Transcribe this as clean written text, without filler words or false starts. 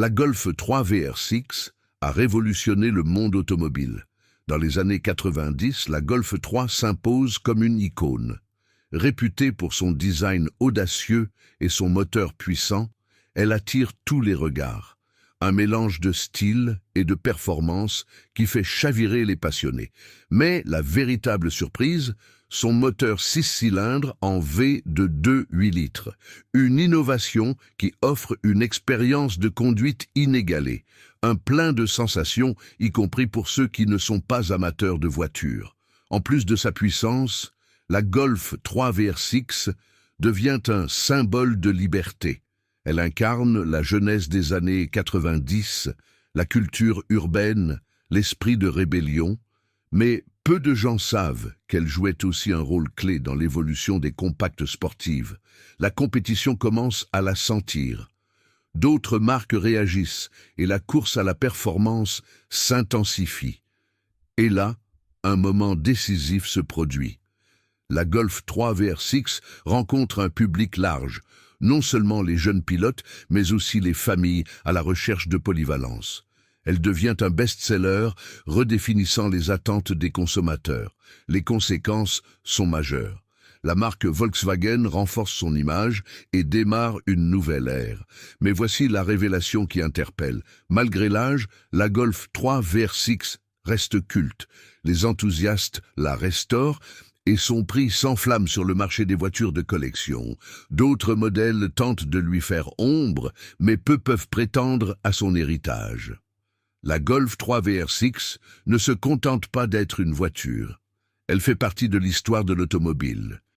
La Golf 3 VR6 a révolutionné le monde automobile. Dans les années 90, la Golf 3 s'impose comme une icône. Réputée pour son design audacieux et son moteur puissant, elle attire tous les regards. Un mélange de style et de performance qui fait chavirer les passionnés. Mais la véritable surprise, son moteur 6 cylindres en V de 2,8 litres. Une innovation qui offre une expérience de conduite inégalée. Un plein de sensations, y compris pour ceux qui ne sont pas amateurs de voitures. En plus de sa puissance, la Golf 3 VR6 devient un symbole de liberté. Elle incarne la jeunesse des années 90, la culture urbaine, l'esprit de rébellion, mais peu de gens savent qu'elle jouait aussi un rôle clé dans l'évolution des compacts sportives. La compétition commence à la sentir. D'autres marques réagissent et la course à la performance s'intensifie. Et là, un moment décisif se produit. La Golf 3 VR6 rencontre un public large, non seulement les jeunes pilotes, mais aussi les familles à la recherche de polyvalence. Elle devient un best-seller, redéfinissant les attentes des consommateurs. Les conséquences sont majeures. La marque Volkswagen renforce son image et démarre une nouvelle ère. Mais voici la révélation qui interpelle. Malgré l'âge, la Golf 3 VR6 reste culte. Les enthousiastes la restaurent, et son prix s'enflamme sur le marché des voitures de collection. D'autres modèles tentent de lui faire ombre, mais peu peuvent prétendre à son héritage. La Golf 3 VR6 ne se contente pas d'être une voiture. Elle fait partie de l'histoire de l'automobile.